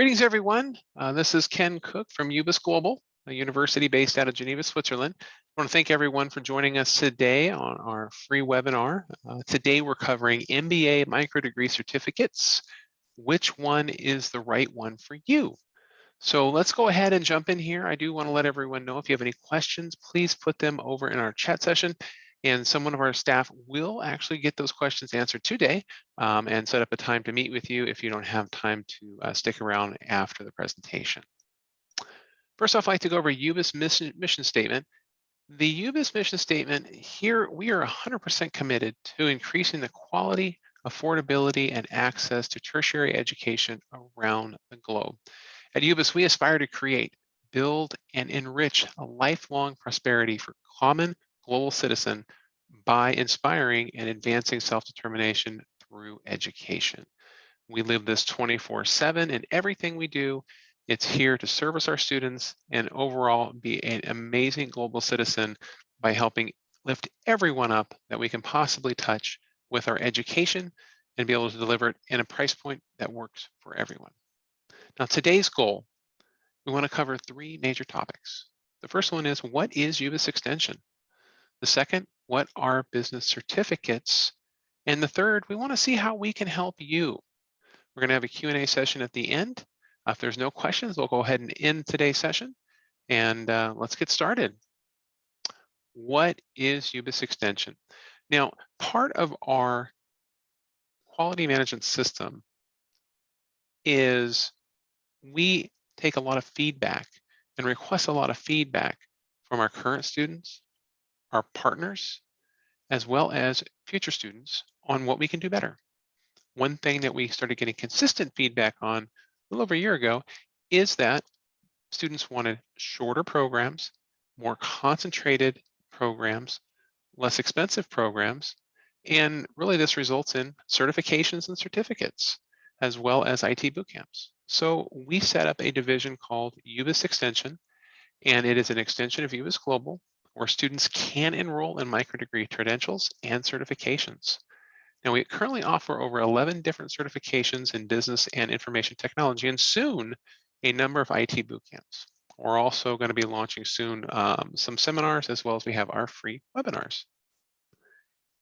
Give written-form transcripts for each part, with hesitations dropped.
Greetings, everyone. This is Ken Cook from UBIS Global, a university based out of Geneva, Switzerland. I want to thank everyone for joining us today on our free webinar. Today, we're covering MBA microdegree certificates. Which one is the right one for you? So let's go ahead and jump in here. I do want to let everyone know if you have any questions, please put them over in our chat session. And someone of our staff will actually get those questions answered today and set up a time to meet with you if you don't have time to stick around after the presentation. First off, I'd like to go over UBIS mission statement. The UBIS mission statement here, we are 100% committed to increasing the quality, affordability, and access to tertiary education around the globe. At UBIS, we aspire to create, build, and enrich a lifelong prosperity for common global citizen by inspiring and advancing self-determination through education. We live this 24/7 in everything we do. It's here to service our students and overall be an amazing global citizen by helping lift everyone up that we can possibly touch with our education and be able to deliver it in a price point that works for everyone. Now, today's goal, we want to cover three major topics. The first one is, what is UBIS Extension? The second, what are business certificates? And the third, we want to see how we can help you. We're going to have a Q&A session at the end. If there's no questions, we'll go ahead and end today's session. And let's get started. What is UBIS Extension? Now, part of our quality management system is we take a lot of feedback and request a lot of feedback from our current students, our partners, as well as future students on what we can do better. One thing that we started getting consistent feedback on a little over a year ago is that students wanted shorter programs, more concentrated programs, less expensive programs, and really this results in certifications and certificates, as well as IT boot camps. So we set up a division called UBIS Extension, and it is an extension of UBIS Global, where students can enroll in microdegree credentials and certifications. Now, we currently offer over 11 different certifications in business and information technology, and soon a number of IT boot camps. We're also going to be launching soon some seminars, as well as we have our free webinars.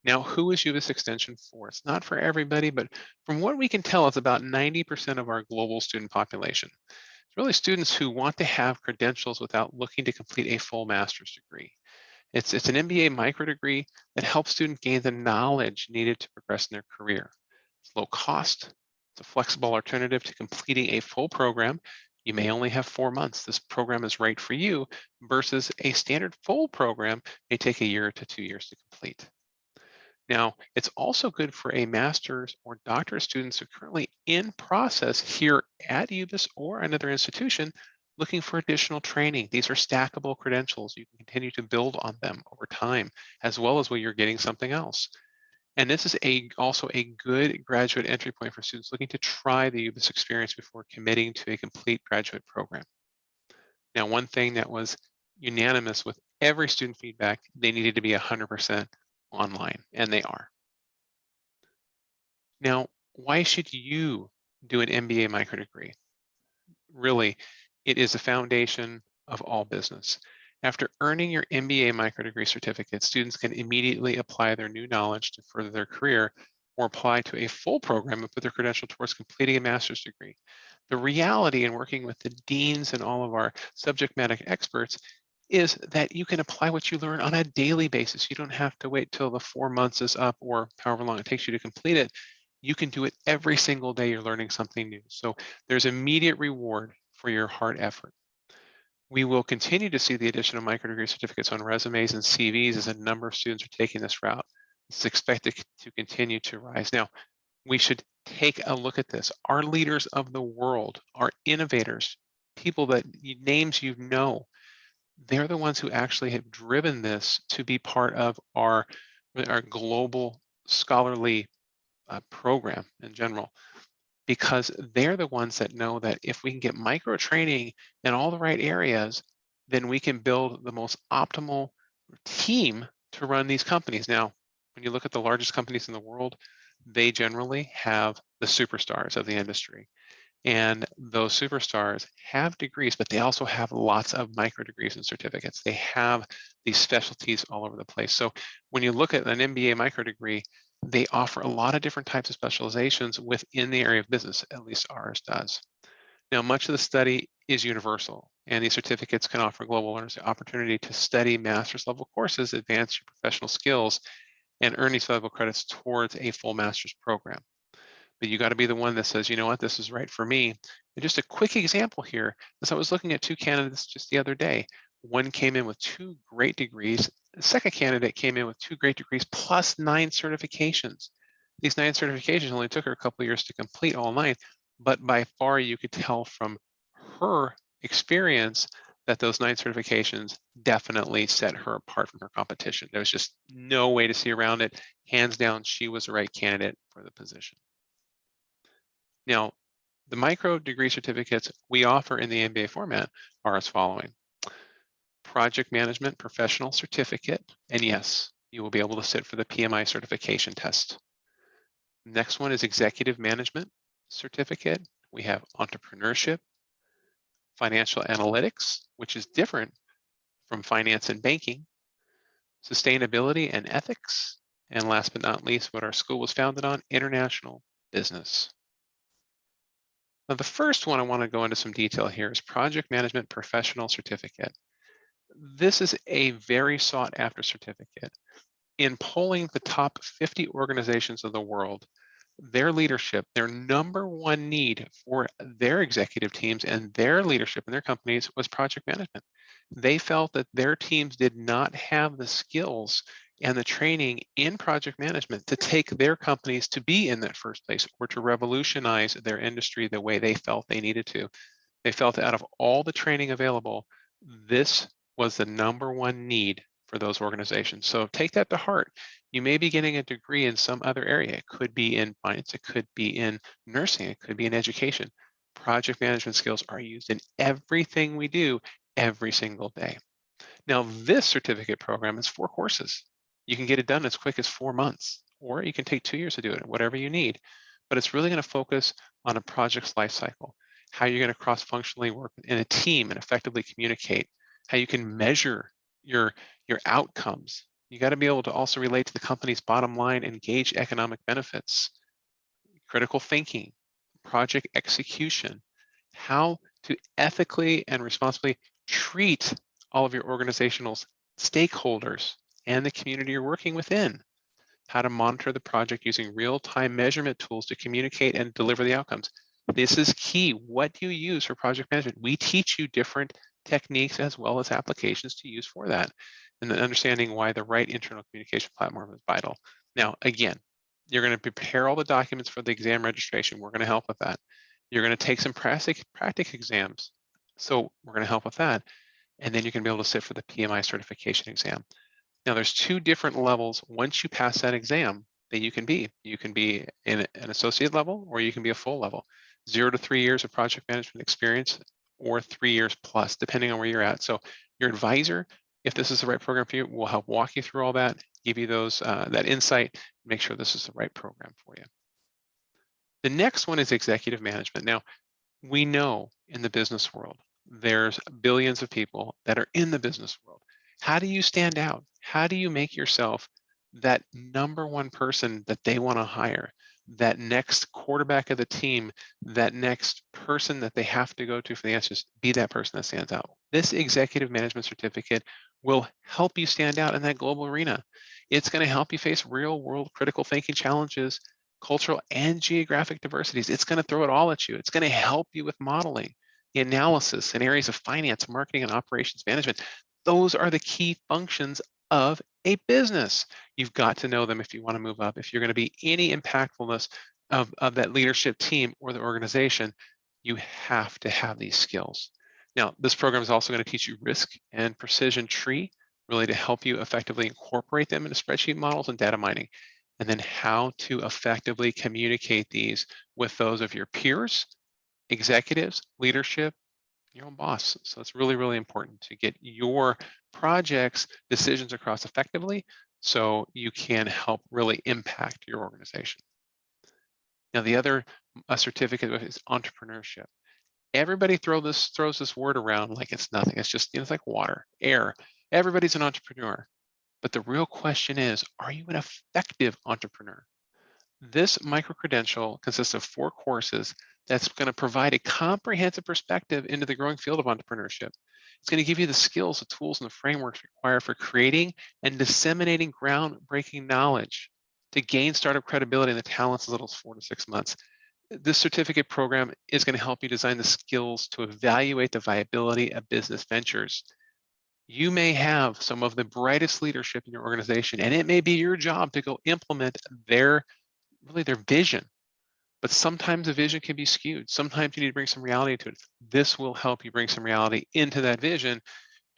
Now, who is UBIS Extension for? It's not for everybody, but from what we can tell, it's about 90% of our global student population. It's really students who want to have credentials without looking to complete a full master's degree. It's an MBA microdegree that helps students gain the knowledge needed to progress in their career. It's low cost. It's a flexible alternative to completing a full program. You may only have 4 months. This program is right for you versus a standard full program may take a year to 2 years to complete. Now, it's also good for a master's or doctorate students who are currently in process here at UBIS or another institution looking for additional training. These are stackable credentials. You can continue to build on them over time, as well as when you're getting something else. And this is also a good graduate entry point for students looking to try the UBIS experience before committing to a complete graduate program. Now, one thing that was unanimous with every student feedback, they needed to be 100% online, and they are. Now, why should you do an MBA microdegree? Really, it is the foundation of all business. After earning your MBA microdegree certificate, students can immediately apply their new knowledge to further their career or apply to a full program and put their credential towards completing a master's degree. The reality in working with the deans and all of our subject matter experts is that you can apply what you learn on a daily basis. You don't have to wait till the 4 months is up or however long it takes you to complete it. You can do it every single day you're learning something new. So there's immediate reward for your hard effort. We will continue to see the addition of microdegree certificates on resumes and CVs as a number of students are taking this route. It's expected to continue to rise. Now, we should take a look at this. Our leaders of the world, our innovators, people that names you know, they're the ones who actually have driven this to be part of our global scholarly program in general, because they're the ones that know that if we can get micro training in all the right areas, then we can build the most optimal team to run these companies. Now, when you look at the largest companies in the world, they generally have the superstars of the industry. And those superstars have degrees, but they also have lots of micro degrees and certificates. They have these specialties all over the place. So when you look at an MBA micro degree, they offer a lot of different types of specializations within the area of business, at least ours does. Now, much of the study is universal, and these certificates can offer global learners the opportunity to study master's level courses, advance your professional skills, and earn these valuable credits towards a full master's program. But you got to be the one that says, you know what, this is right for me. And just a quick example here, as I was looking at two candidates just the other day, one came in with two great degrees. The second candidate came in with two great degrees plus 9 certifications. These 9 certifications only took her a couple of years to complete all 9, but by far you could tell from her experience that those 9 certifications definitely set her apart from her competition. There was just no way to see around it. Hands down, she was the right candidate for the position. Now, the micro degree certificates we offer in the MBA format are as following. Project Management Professional Certificate, and yes, you will be able to sit for the PMI certification test. Next one is Executive Management Certificate. We have Entrepreneurship, Financial Analytics, which is different from finance and banking, Sustainability and Ethics, and last but not least, what our school was founded on, International Business. Now, the first one I want to go into some detail here is Project Management Professional Certificate. This is a very sought after certificate. In polling the top 50 organizations of the world, their leadership, their number one need for their executive teams and their leadership in their companies was project management. They felt that their teams did not have the skills and the training in project management to take their companies to be in that first place or to revolutionize their industry the way they felt they needed to. They felt that out of all the training available, this was the number one need for those organizations. So take that to heart. You may be getting a degree in some other area. It could be in finance, it could be in nursing, it could be in education. Project management skills are used in everything we do every single day. Now, this certificate program is 4 courses. You can get it done as quick as 4 months, or you can take 2 years to do it, whatever you need. But it's really going to focus on a project's life cycle, how you're going to cross-functionally work in a team and effectively communicate, how you can measure your outcomes. You got to be able to also relate to the company's bottom line and gauge economic benefits, critical thinking, project execution, how to ethically and responsibly treat all of your organizational stakeholders and the community you're working within, how to monitor the project using real-time measurement tools to communicate and deliver the outcomes. This is key. What do you use for project management? We teach you different techniques as well as applications to use for that, and then understanding why the right internal communication platform is vital. Now, again, you're going to prepare all the documents for the exam registration. We're going to help with that. You're going to take some practice exams. So we're going to help with that. And then you can be able to sit for the PMI certification exam. Now, there's 2 different levels once you pass that exam that you can be. You can be in an associate level or you can be a full level. 0 to 3 years of project management experience or 3 years plus, depending on where you're at. So your advisor, if this is the right program for you, will help walk you through all that, give you those that insight, make sure this is the right program for you. The next one is executive management. Now, we know in the business world, there's billions of people that are in the business world. How do you stand out? How do you make yourself that number one person that they want to hire? That next quarterback of the team, that next person that they have to go to for the answers, be that person that stands out. This executive management certificate will help you stand out in that global arena. It's going to help you face real world critical thinking challenges, cultural and geographic diversities. It's going to throw it all at you. It's going to help you with modeling, the analysis in areas of finance, marketing, and operations management. Those are the key functions of a business. You've got to know them if you want to move up. If you're going to be any impactfulness of that leadership team or the organization, you have to have these skills. Now, this program is also going to teach you risk and precision tree, really to help you effectively incorporate them into spreadsheet models and data mining, and then how to effectively communicate these with those of your peers, executives, leadership, your own boss. So it's really, really important to get your projects decisions across effectively so you can help really impact your organization. Now, the other certificate is entrepreneurship. Everybody throws this word around like it's nothing. It's just, it's like water, air. Everybody's an entrepreneur. But the real question is, are you an effective entrepreneur? This micro-credential consists of 4 courses that's going to provide a comprehensive perspective into the growing field of entrepreneurship. It's going to give you the skills, the tools, and the frameworks required for creating and disseminating groundbreaking knowledge to gain startup credibility in the talents as little as 4 to 6 months. This certificate program is going to help you design the skills to evaluate the viability of business ventures. You may have some of the brightest leadership in your organization, and it may be your job to go implement their vision. But sometimes the vision can be skewed. Sometimes you need to bring some reality to it. This will help you bring some reality into that vision.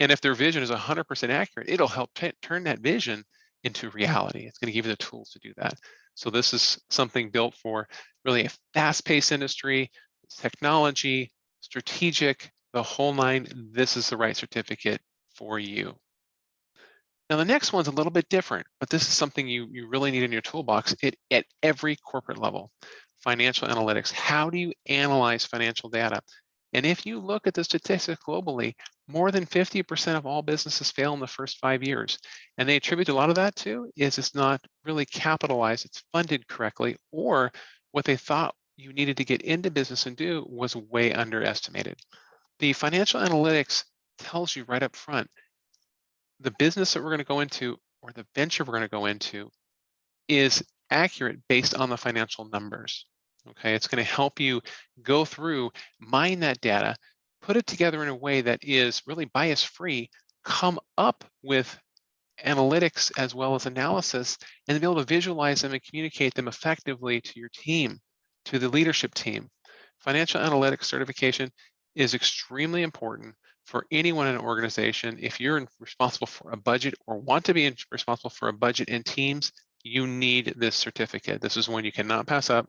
And if their vision is 100% accurate, it'll help turn that vision into reality. It's going to give you the tools to do that. So this is something built for really a fast-paced industry, technology, strategic, the whole nine. This is the right certificate for you. Now, the next one's a little bit different, but this is something you really need in your toolbox at every corporate level. Financial analytics. How do you analyze financial data? And if you look at the statistics globally, more than 50% of all businesses fail in the first 5 years. And they attribute a lot of that to is it's not really capitalized, it's funded correctly, or what they thought you needed to get into business and do was way underestimated. The financial analytics tells you right up front the business that we're going to go into or the venture we're going to go into is accurate based on the financial numbers. Okay, it's going to help you go through, mine that data, put it together in a way that is really bias free, come up with analytics as well as analysis, and be able to visualize them and communicate them effectively to your team, to the leadership team. Financial analytics certification is extremely important for anyone in an organization. If you're responsible for a budget or want to be responsible for a budget and teams, you need this certificate. This is one you cannot pass up.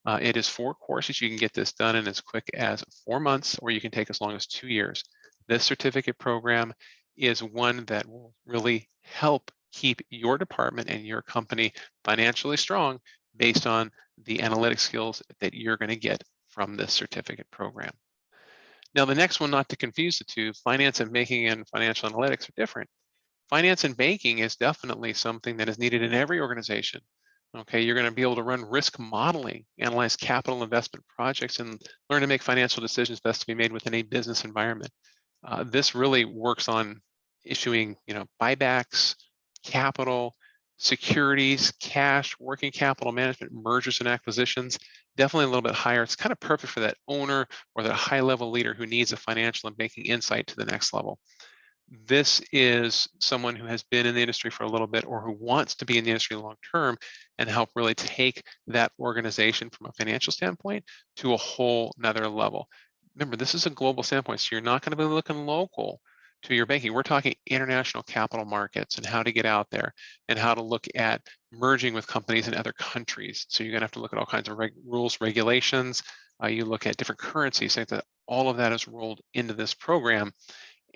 It is 4 courses. You can get this done in as quick as 4 months, or you can take as long as 2 years. This certificate program is one that will really help keep your department and your company financially strong based on the analytic skills that you're going to get from this certificate program. Now, the next one, not to confuse the two, finance and banking and financial analytics are different. Finance and banking is definitely something that is needed in every organization. Okay, you're going to be able to run risk modeling, analyze capital investment projects, and learn to make financial decisions best to be made within a business environment. This really works on issuing, buybacks, capital, securities, cash, working capital management, mergers and acquisitions. Definitely a little bit higher. It's kind of perfect for that owner or that high-level leader who needs a financial and banking insight to the next level. This is someone who has been in the industry for a little bit or who wants to be in the industry long term and help really take that organization from a financial standpoint to a whole nother level. Remember, this is a global standpoint, so you're not going to be looking local to your banking. We're talking international capital markets and how to get out there and how to look at merging with companies in other countries. So you're going to have to look at all kinds of rules, regulations. You look at different currencies. Think that all of that is rolled into this program.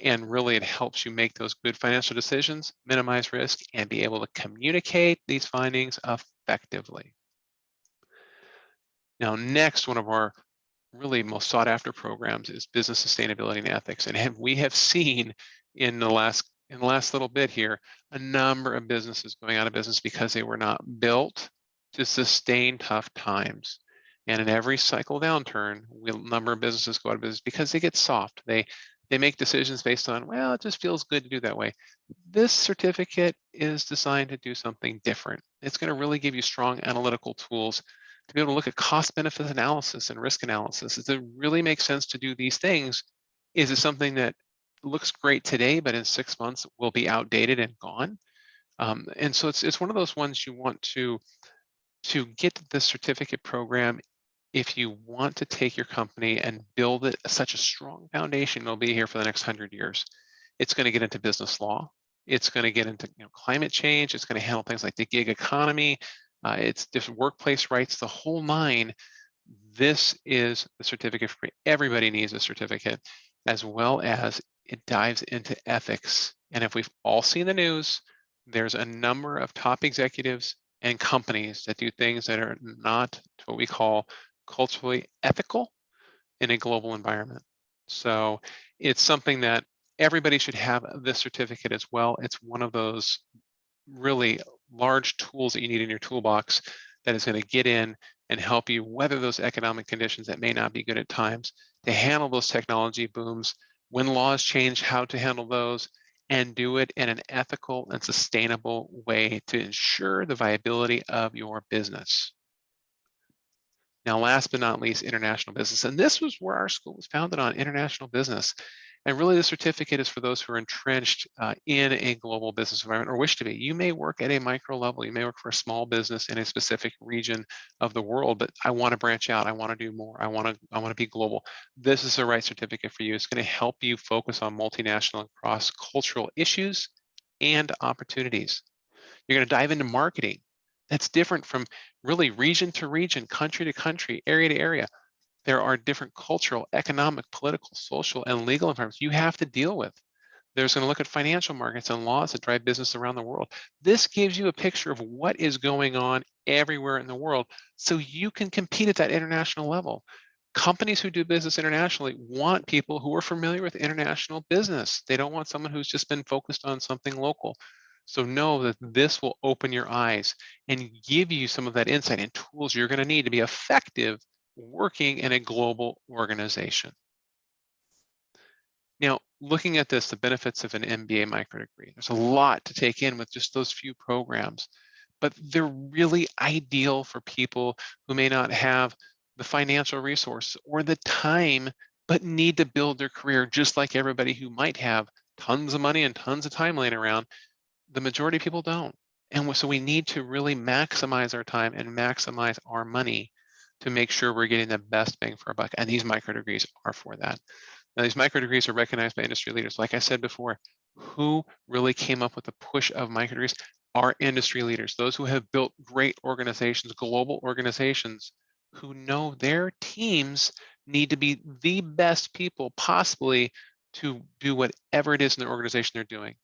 And really, it helps you make those good financial decisions, minimize risk, and be able to communicate these findings effectively. Now, next, one of our really most sought after programs is business sustainability and ethics. And we have seen in the last little bit here, a number of businesses going out of business because they were not built to sustain tough times. And in every cycle downturn, a number of businesses go out of business because they get soft. They make decisions based on, well, it just feels good to do that way. This certificate is designed to do something different. It's going to really give you strong analytical tools to be able to look at cost benefit analysis and risk analysis. Does it really make sense to do these things? Is it something that looks great today, but in 6 months will be outdated and gone? And so it's one of those ones you want to get the certificate program. If you want to take your company and build it such a strong foundation, it'll be here for the next 100 years. It's going to get into business law. It's going to get into climate change. It's going to handle things like the gig economy. It's different workplace rights, the whole nine. This is the certificate for everybody needs a certificate, as well as it dives into ethics. And if we've all seen the news, there's a number of top executives and companies that do things that are not what we call culturally ethical in a global environment. So it's something that everybody should have this certificate as well. It's one of those really large tools that you need in your toolbox that is going to get in and help you weather those economic conditions that may not be good at times, to handle those technology booms, when laws change, how to handle those, and do it in an ethical and sustainable way to ensure the viability of your business. Now, last but not least, international business. And this was where our school was founded on, international business. And really, the certificate is for those who are entrenched in a global business environment or wish to be. You may work at a micro level. You may work for a small business in a specific region of the world, but I want to branch out. I want to do more. I want to be global. This is the right certificate for you. It's going to help you focus on multinational and cross-cultural issues and opportunities. You're going to dive into marketing. That's different from really region to region, country to country, area to area. There are different cultural, economic, political, social, and legal environments you have to deal with. There's going to look at financial markets and laws that drive business around the world. This gives you a picture of what is going on everywhere in the world so you can compete at that international level. Companies who do business internationally want people who are familiar with international business. They don't want someone who's just been focused on something local. So know that this will open your eyes and give you some of that insight and tools you're going to need to be effective working in a global organization. Now, looking at this, the benefits of an MBA micro degree, there's a lot to take in with just those few programs, but they're really ideal for people who may not have the financial resources or the time, but need to build their career just like everybody who might have tons of money and tons of time laying around. The majority of people don't. And so we need to really maximize our time and maximize our money to make sure we're getting the best bang for our buck. And these micro degrees are for that. Now, these micro degrees are recognized by industry leaders. Like I said before, who really came up with the push of micro degrees are industry leaders, those who have built great organizations, global organizations, who know their teams need to be the best people possibly to do whatever it is in the organization they're doing.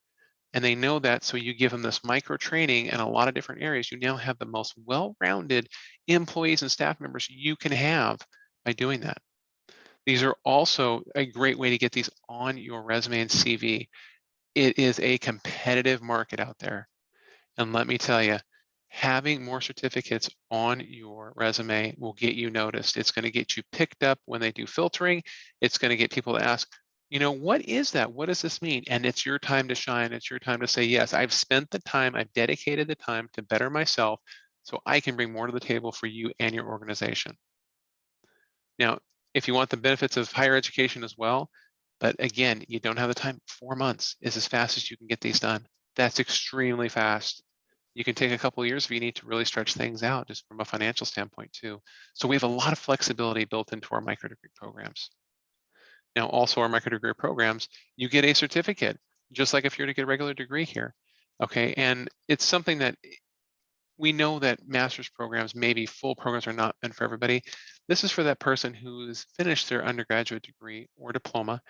And they know that, so you give them this micro training in a lot of different areas. You now have the most well-rounded employees and staff members you can have by doing that. These are also a great way to get these on your resume and CV. It is a competitive market out there. And let me tell you, having more certificates on your resume will get you noticed. It's going to get you picked up when they do filtering. It's going to get people to ask, what is that? What does this mean? And it's your time to shine. It's your time to say, yes, I've spent the time, I've dedicated the time to better myself so I can bring more to the table for you and your organization. Now, if you want the benefits of higher education as well, but again, you don't have the time, 4 months is as fast as you can get these done. That's extremely fast. You can take a couple of years if you need to really stretch things out just from a financial standpoint too. So we have a lot of flexibility built into our micro degree programs. Now, also our micro degree programs, you get a certificate, just like if you're to get a regular degree here. Okay, and it's something that we know that master's programs, maybe full programs, are not meant for everybody. This is for that person who's finished their undergraduate degree or diploma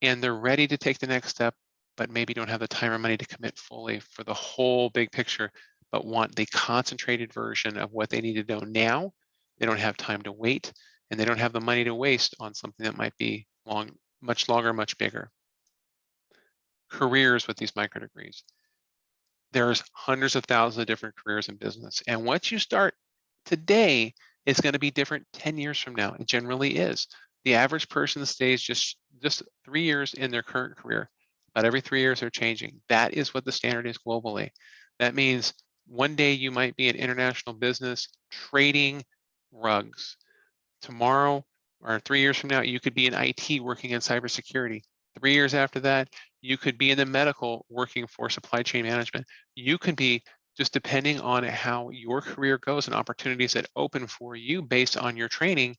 and they're ready to take the next step, but maybe don't have the time or money to commit fully for the whole big picture, but want the concentrated version of what they need to know now. They don't have time to wait, and they don't have the money to waste on something that might be much longer, much bigger. Careers with these micro degrees. There's hundreds of thousands of different careers in business. And what you start today is going to be different 10 years from now. It generally is. The average person stays just 3 years in their current career, but every 3 years they're changing. That is what the standard is globally. That means one day you might be in international business trading rugs. Tomorrow or 3 years from now, you could be in IT working in cybersecurity. 3 years after that, you could be in the medical working for supply chain management. You could be, just depending on how your career goes and opportunities that open for you based on your training,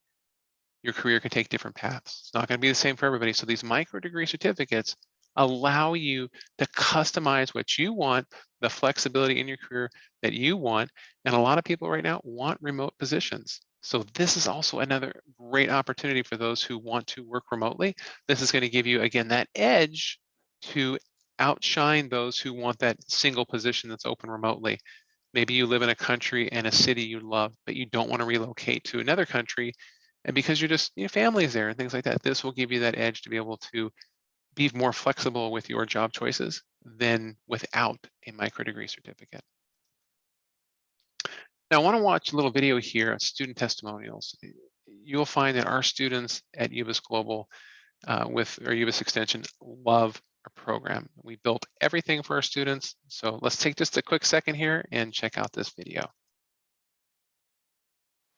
your career can take different paths. It's not going to be the same for everybody. So these micro degree certificates allow you to customize what you want, the flexibility in your career that you want. And a lot of people right now want remote positions. So this is also another great opportunity for those who want to work remotely. This is going to give you, again, that edge to outshine those who want that single position that's open remotely. Maybe you live in a country and a city you love, but you don't want to relocate to another country. And because you're just, your family's there and things like that, this will give you that edge to be able to be more flexible with your job choices than without a micro degree certificate. Now, I want to watch a little video here on student testimonials. You'll find that our students at UBIS Global with our UBIS Extension love our program. We built everything for our students. So let's take just a quick second here and check out this video.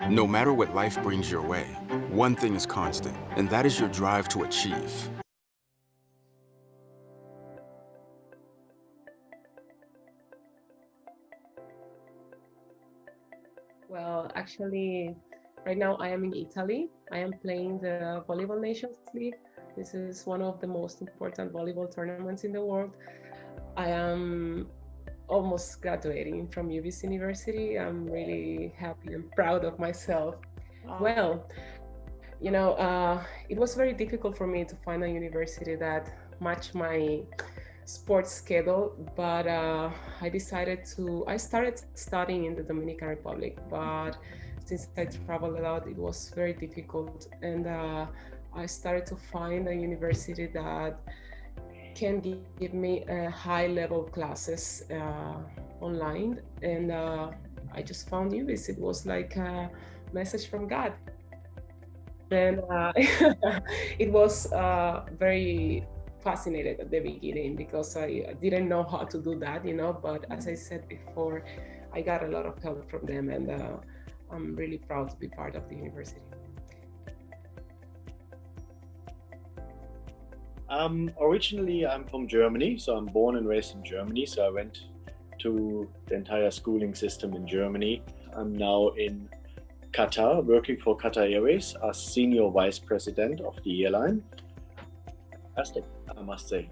No matter what life brings your way, one thing is constant, and that is your drive to achieve. Well, actually, right now I am in Italy. I am playing the Volleyball Nations League. This is one of the most important volleyball tournaments in the world. I am almost graduating from UBIS University. I'm really happy and proud of myself. Well, it was very difficult for me to find a university that matched my sports schedule, but I started studying in the Dominican Republic, but since I traveled a lot, it was very difficult. And I started to find a university that can give me high level classes online. And I just found UBIS. It was like a message from God. And it was very fascinated at the beginning because I didn't know how to do that, but as I said before, I got a lot of help from them, and I'm really proud to be part of the university. Originally, I'm from Germany, so I'm born and raised in Germany. So I went to the entire schooling system in Germany. I'm now in Qatar, working for Qatar Airways as senior vice president of the airline. Fantastic, I must say.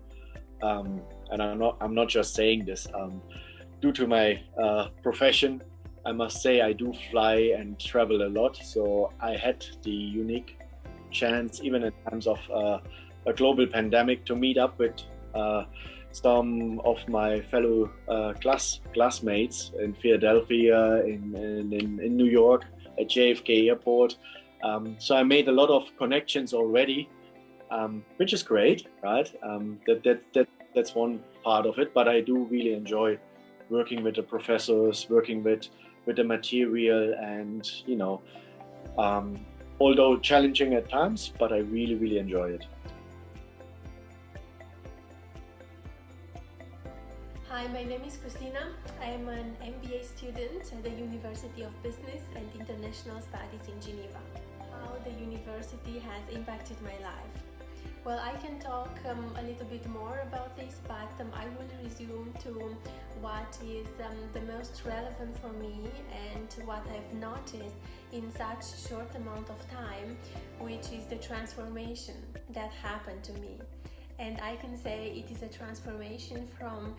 And I'm not just saying this. Due to my profession, I must say I do fly and travel a lot. So I had the unique chance, even in times of a global pandemic, to meet up with some of my fellow classmates in Philadelphia, in New York, at JFK Airport. So I made a lot of connections already, which is great, right? That's one part of it, but I do really enjoy working with the professors, working with the material, and although challenging at times, but I really, really enjoy it. Hi, my name is Christina. I am an MBA student at the University of Business and International Studies in Geneva. How the university has impacted my life. Well, I can talk a little bit more about this, but I will resume to what is the most relevant for me and what I've noticed in such short amount of time, which is the transformation that happened to me. And I can say it is a transformation from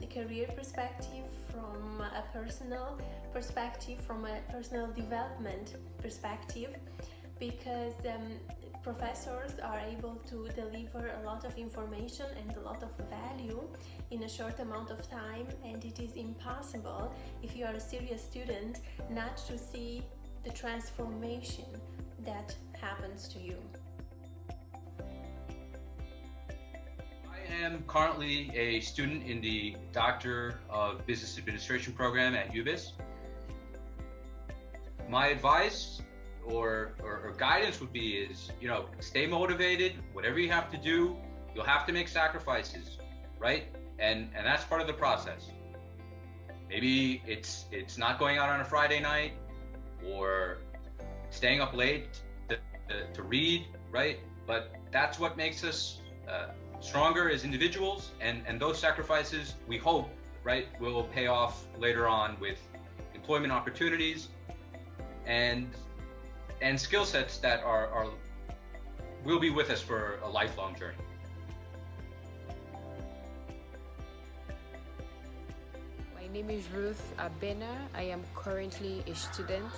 a career perspective, from a personal perspective, from a personal development perspective, because professors are able to deliver a lot of information and a lot of value in a short amount of time, and it is impossible, if you are a serious student, not to see the transformation that happens to you. I am currently a student in the Doctor of Business Administration program at UBIS. My advice or guidance would be is, stay motivated. Whatever you have to do, you'll have to make sacrifices, right? And that's part of the process. Maybe it's not going out on a Friday night or staying up late to read, right? But that's what makes us stronger as individuals, and those sacrifices, we hope, right, will pay off later on with employment opportunities and skill sets that will be with us for a lifelong journey. My name is Ruth Abena. I am currently a student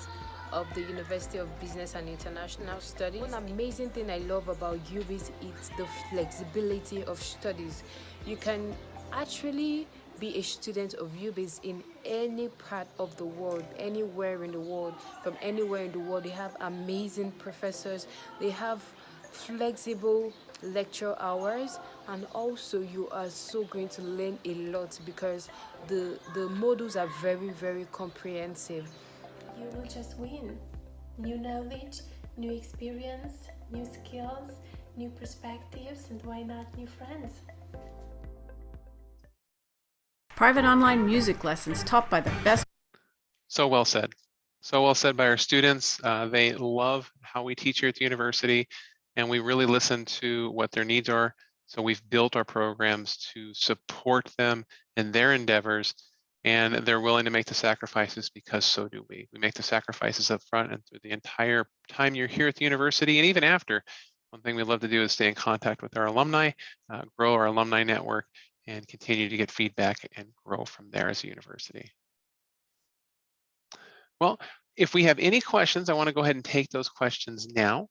of the University of Business and International Studies. One amazing thing I love about UBIS is the flexibility of studies. You can actually be a student of UBIS in any part of the world, anywhere in the world, from anywhere in the world. They have amazing professors. They have flexible lecture hours, and also you are so going to learn a lot because the modules are very, very comprehensive. You will just win. New knowledge, new experience, new skills, new perspectives, and why not new friends? Private online music lessons taught by the best. So well said. So well said by our students. They love how we teach here at the university, and we really listen to what their needs are. So we've built our programs to support them in their endeavors, and they're willing to make the sacrifices because so do we. We make the sacrifices up front and through the entire time you're here at the university, and even after. One thing we love to do is stay in contact with our alumni, grow our alumni network, and continue to get feedback and grow from there as a university. Well, if we have any questions, I want to go ahead and take those questions now.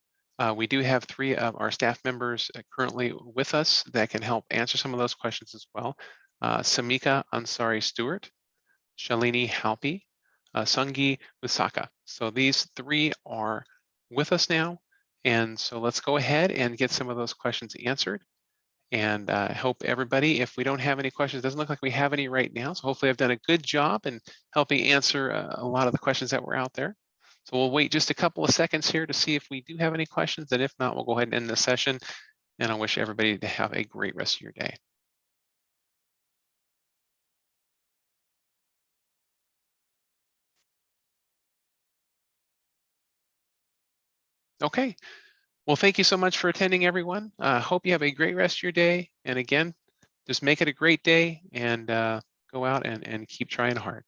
We do have 3 of our staff members currently with us that can help answer some of those questions as well. Samika Ansari Stewart, Shalini Halpi, Sungi Wisaka. So these 3 are with us now. And so let's go ahead and get some of those questions answered. And I hope everybody, if we don't have any questions, it doesn't look like we have any right now. So hopefully I've done a good job in helping answer a lot of the questions that were out there. So we'll wait just a couple of seconds here to see if we do have any questions. And if not, we'll go ahead and end the session. And I wish everybody to have a great rest of your day. Okay. Well, thank you so much for attending, everyone. Hope you have a great rest of your day. And again, just make it a great day and go out and keep trying hard.